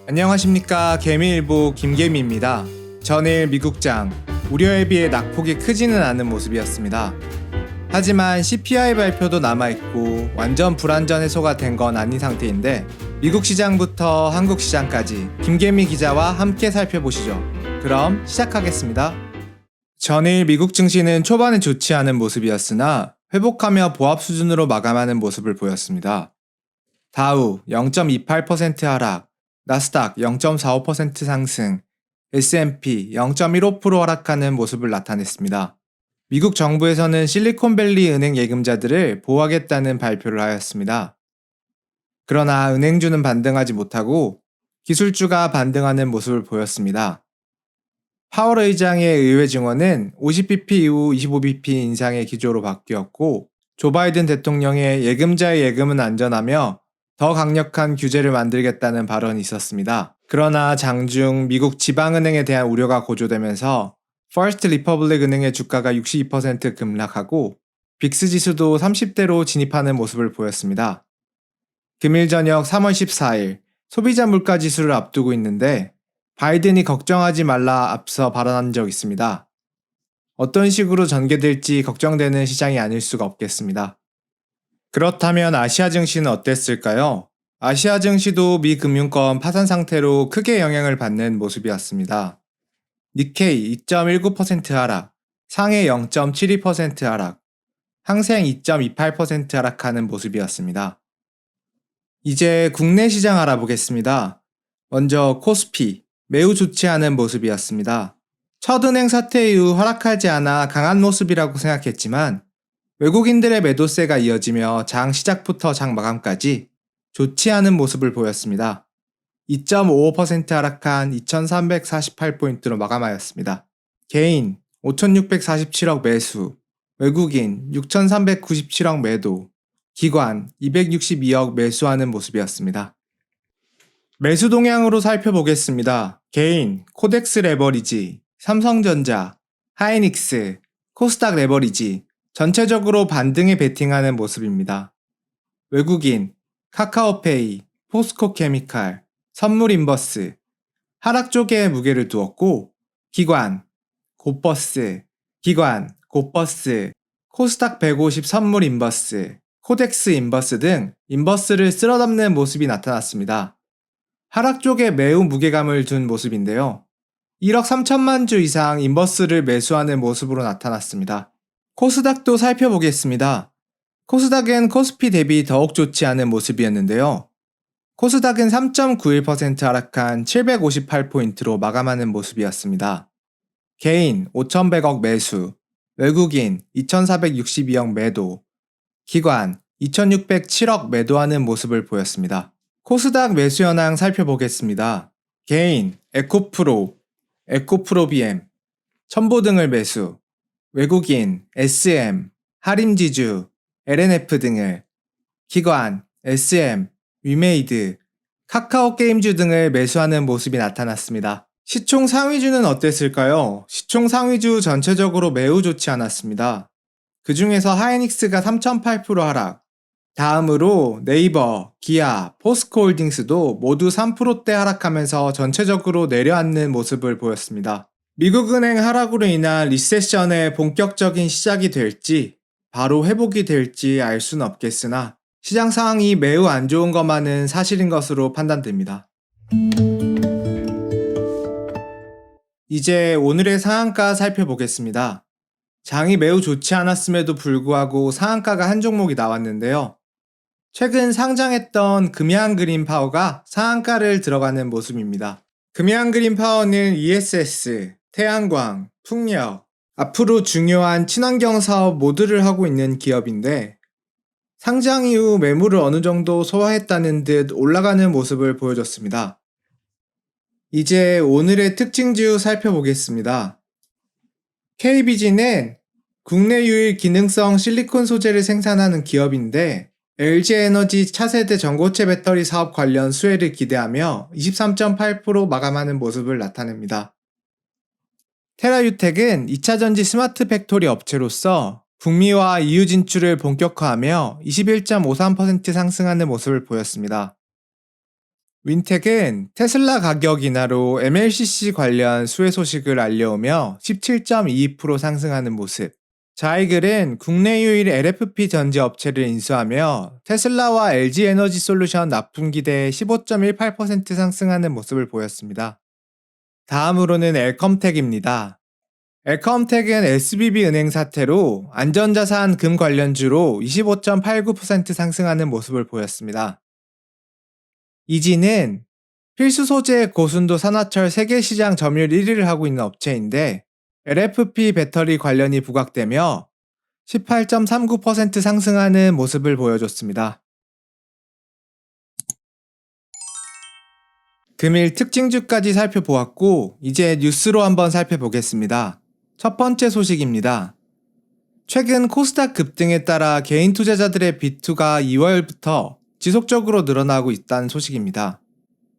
안녕하십니까. 개미일보 김개미입니다. 전일 미국장 우려에 비해 낙폭이 크지는 않은 모습이었습니다. 하지만 CPI 발표도 남아있고 완전 불안전 해소가 된 건 아닌 상태인데 미국 시장부터 한국 시장까지 김개미 기자와 함께 살펴보시죠. 그럼 시작하겠습니다. 전일 미국 증시는 초반에 좋지 않은 모습이었으나 회복하며 보합 수준으로 마감하는 모습을 보였습니다. 다우 0.28% 하락, 나스닥 0.45% 상승, S&P 0.15% 하락하는 모습을 나타냈습니다. 미국 정부에서는 실리콘밸리 은행 예금자들을 보호하겠다는 발표를 하였습니다. 그러나 은행주는 반등하지 못하고 기술주가 반등하는 모습을 보였습니다. 파월 의장의 의회 증언은 50bp 이후 25bp 인상의 기조로 바뀌었고, 조 바이든 대통령의 예금자의 예금은 안전하며 더 강력한 규제를 만들겠다는 발언이 있었습니다. 그러나 장중 미국 지방은행에 대한 우려가 고조되면서 퍼스트 리퍼블릭 은행의 주가가 62% 급락하고 빅스 지수도 30대로 진입하는 모습을 보였습니다. 금일 저녁 3월 14일 소비자 물가 지수를 앞두고 있는데 바이든이 걱정하지 말라 앞서 발언한 적 있습니다. 어떤 식으로 전개될지 걱정되는 시장이 아닐 수가 없겠습니다. 그렇다면 아시아 증시는 어땠을까요? 아시아 증시도 미 금융권 파산 상태로 크게 영향을 받는 모습이었습니다. 니케이 2.19% 하락, 상해 0.72% 하락, 항생 2.28% 하락하는 모습이었습니다. 이제 국내 시장 알아보겠습니다. 먼저 코스피, 매우 좋지 않은 모습이었습니다. 첫 은행 사태 이후 하락하지 않아 강한 모습이라고 생각했지만 외국인들의 매도세가 이어지며 장 시작부터 장 마감까지 좋지 않은 모습을 보였습니다. 2.55% 하락한 2348포인트로 마감하였습니다. 개인 5647억 매수, 외국인 6397억 매도, 기관 262억 매수하는 모습이었습니다. 매수 동향으로 살펴보겠습니다. 개인 코덱스 레버리지, 삼성전자, 하이닉스, 코스닥 레버리지 전체적으로 반등에 베팅하는 모습입니다. 외국인 카카오페이, 포스코케미칼, 선물인버스, 하락 쪽에 무게를 두었고, 기관, 곧버스, 코스닥 150 선물인버스, 코덱스 인버스 등 인버스를 쓸어담는 모습이 나타났습니다. 하락 쪽에 매우 무게감을 둔 모습인데요. 1억 3천만 주 이상 인버스를 매수하는 모습으로 나타났습니다. 코스닥도 살펴보겠습니다. 코스닥은 코스피 대비 더욱 좋지 않은 모습이었는데요. 코스닥은 3.91% 하락한 758포인트로 마감하는 모습이었습니다. 개인 5,100억 매수, 외국인 2,462억 매도, 기관 2,607억 매도하는 모습을 보였습니다. 코스닥 매수 현황 살펴보겠습니다. 개인 에코프로, 에코프로비엠, 첨보 등을 매수, 외국인 SM, 하림지주, LNF 등을, 기관 SM, 위메이드, 카카오 게임주 등을 매수하는 모습이 나타났습니다. 시총 상위주는 어땠을까요? 시총 상위주 전체적으로 매우 좋지 않았습니다. 그 중에서 하이닉스가 3.8% 하락, 다음으로 네이버, 기아, 포스코홀딩스도 모두 3%대 하락하면서 전체적으로 내려앉는 모습을 보였습니다. 미국 은행 하락으로 인한 리세션의 본격적인 시작이 될지 바로 회복이 될지 알 수는 없겠으나 시장 상황이 매우 안 좋은 것만은 사실인 것으로 판단됩니다. 이제 오늘의 상한가 살펴보겠습니다. 장이 매우 좋지 않았음에도 불구하고 상한가가 한 종목이 나왔는데요. 최근 상장했던 금양그린파워가 상한가를 들어가는 모습입니다. 금양그린파워는 ESS, 태양광, 풍력, 앞으로 중요한 친환경 사업 모두를 하고 있는 기업인데 상장 이후 매물을 어느 정도 소화했다는 듯 올라가는 모습을 보여줬습니다. 이제 오늘의 특징주 살펴보겠습니다. KBG는 국내 유일 기능성 실리콘 소재를 생산하는 기업인데 LG에너지 차세대 전고체 배터리 사업 관련 수혜를 기대하며 23.8% 마감하는 모습을 나타냅니다. 테라유텍은 2차전지 스마트 팩토리 업체로서 북미와 EU 진출을 본격화하며 21.53% 상승하는 모습을 보였습니다. 윈텍은 테슬라 가격 인하로 MLCC 관련 수혜 소식을 알려오며 17.22% 상승하는 모습. 자이글은 국내 유일 LFP 전지 업체를 인수하며 테슬라와 LG 에너지 솔루션 납품 기대에 15.18% 상승하는 모습을 보였습니다. 다음으로는 엘컴텍입니다. 엘컴텍은 SBB 은행 사태로 안전자산 금 관련주로 25.89% 상승하는 모습을 보였습니다. 이지는 필수 소재 고순도 산화철 세계 시장 점유율 1위를 하고 있는 업체인데 LFP 배터리 관련이 부각되며 18.39% 상승하는 모습을 보여줬습니다. 금일 특징주까지 살펴보았고 이제 뉴스로 한번 살펴보겠습니다. 첫 번째 소식입니다. 최근 코스닥 급등에 따라 개인 투자자들의 비투가 2월부터 지속적으로 늘어나고 있다는 소식입니다.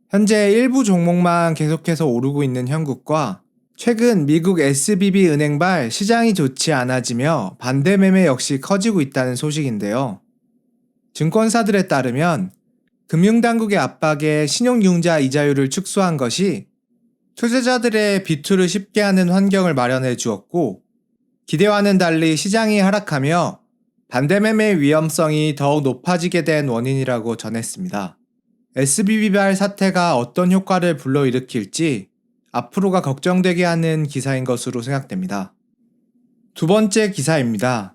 현재 일부 종목만 계속해서 오르고 있는 형국과 최근 미국 SBB 은행발 시장이 좋지 않아지며 반대 매매 역시 커지고 있다는 소식인데요. 증권사들에 따르면 금융당국의 압박에 신용융자 이자율을 축소한 것이 투자자들의 비투를 쉽게 하는 환경을 마련해 주었고 기대와는 달리 시장이 하락하며 반대매매 위험성이 더욱 높아지게 된 원인이라고 전했습니다. SBB발 사태가 어떤 효과를 불러일으킬지 앞으로가 걱정되게 하는 기사인 것으로 생각됩니다. 두 번째 기사입니다.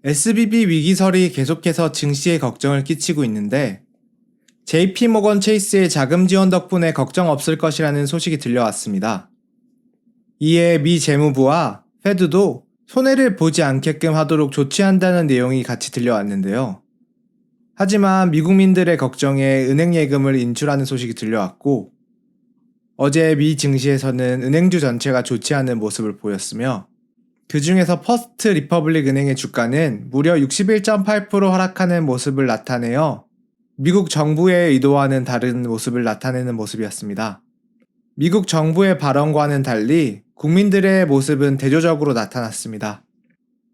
SBB 위기설이 계속해서 증시에 걱정을 끼치고 있는데 JP모건 체이스의 자금 지원 덕분에 걱정 없을 것이라는 소식이 들려왔습니다. 이에 미 재무부와 페드도 손해를 보지 않게끔 하도록 조치한다는 내용이 같이 들려왔는데요. 하지만 미국민들의 걱정에 은행 예금을 인출하는 소식이 들려왔고 어제 미 증시에서는 은행주 전체가 좋지 않은 모습을 보였으며 그 중에서 퍼스트 리퍼블릭 은행의 주가는 무려 61.8% 하락하는 모습을 나타내어 미국 정부의 의도와는 다른 모습을 나타내는 모습이었습니다. 미국 정부의 발언과는 달리 국민들의 모습은 대조적으로 나타났습니다.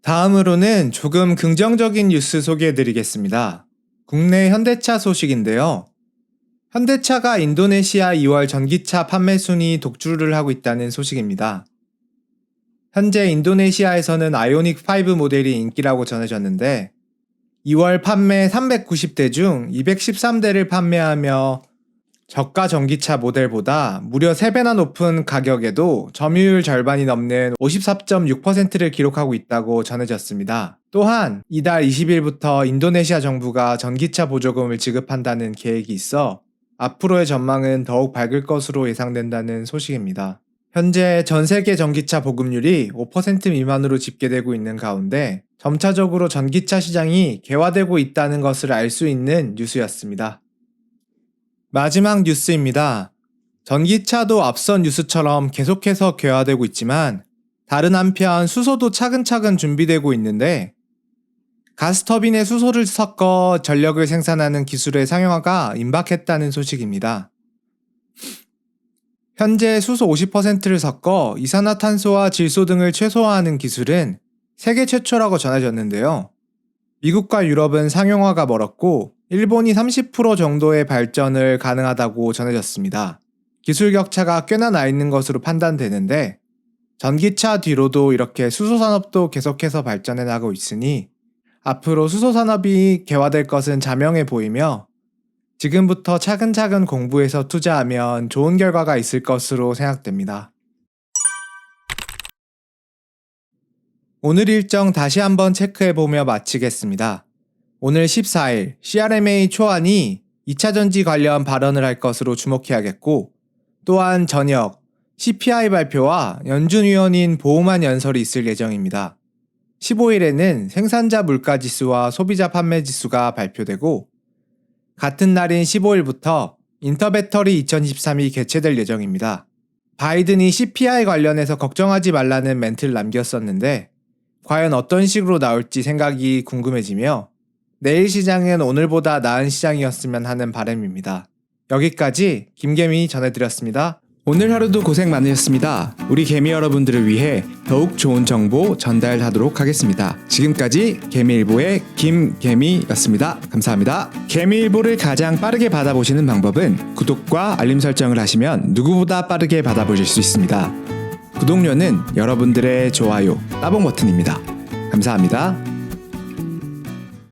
다음으로는 조금 긍정적인 뉴스 소개해드리겠습니다. 국내 현대차 소식인데요. 현대차가 인도네시아 2월 전기차 판매 순위 독주를 하고 있다는 소식입니다. 현재 인도네시아에서는 아이오닉 5 모델이 인기라고 전해졌는데 2월 판매 390대 중 213대를 판매하며 저가 전기차 모델보다 무려 3배나 높은 가격에도 점유율 절반이 넘는 54.6%를 기록하고 있다고 전해졌습니다. 또한 이달 20일부터 인도네시아 정부가 전기차 보조금을 지급한다는 계획이 있어 앞으로의 전망은 더욱 밝을 것으로 예상된다는 소식입니다. 현재 전 세계 전기차 보급률이 5% 미만으로 집계되고 있는 가운데 점차적으로 전기차 시장이 개화되고 있다는 것을 알 수 있는 뉴스였습니다. 마지막 뉴스입니다. 전기차도 앞선 뉴스처럼 계속해서 개화되고 있지만 다른 한편 수소도 차근차근 준비되고 있는데 가스터빈에 수소를 섞어 전력을 생산하는 기술의 상용화가 임박했다는 소식입니다. 현재 수소 50%를 섞어 이산화탄소와 질소 등을 최소화하는 기술은 세계 최초라고 전해졌는데요. 미국과 유럽은 상용화가 멀었고 일본이 30% 정도의 발전을 가능하다고 전해졌습니다. 기술 격차가 꽤나 나 있는 것으로 판단되는데 전기차 뒤로도 이렇게 수소산업도 계속해서 발전해 나가고 있으니 앞으로 수소산업이 개화될 것은 자명해 보이며 지금부터 차근차근 공부해서 투자하면 좋은 결과가 있을 것으로 생각됩니다. 오늘 일정 다시 한번 체크해보며 마치겠습니다. 오늘 14일 CRMA 초안이 2차전지 관련 발언을 할 것으로 주목해야겠고 또한 저녁 CPI 발표와 연준 위원인 보우만 연설이 있을 예정입니다. 15일에는 생산자 물가지수와 소비자 판매지수가 발표되고 같은 날인 15일부터 인터배터리 2023이 개최될 예정입니다. 바이든이 CPI 관련해서 걱정하지 말라는 멘트를 남겼었는데 과연 어떤 식으로 나올지 생각이 궁금해지며 내일 시장은 오늘보다 나은 시장이었으면 하는 바람입니다. 여기까지 김계미 전해드렸습니다. 오늘 하루도 고생 많으셨습니다. 우리 개미 여러분들을 위해 더욱 좋은 정보 전달하도록 하겠습니다. 지금까지 개미일보의 김개미였습니다. 감사합니다. 개미일보를 가장 빠르게 받아보시는 방법은 구독과 알림 설정을 하시면 누구보다 빠르게 받아보실 수 있습니다. 구독료는 여러분들의 좋아요, 따봉 버튼입니다. 감사합니다.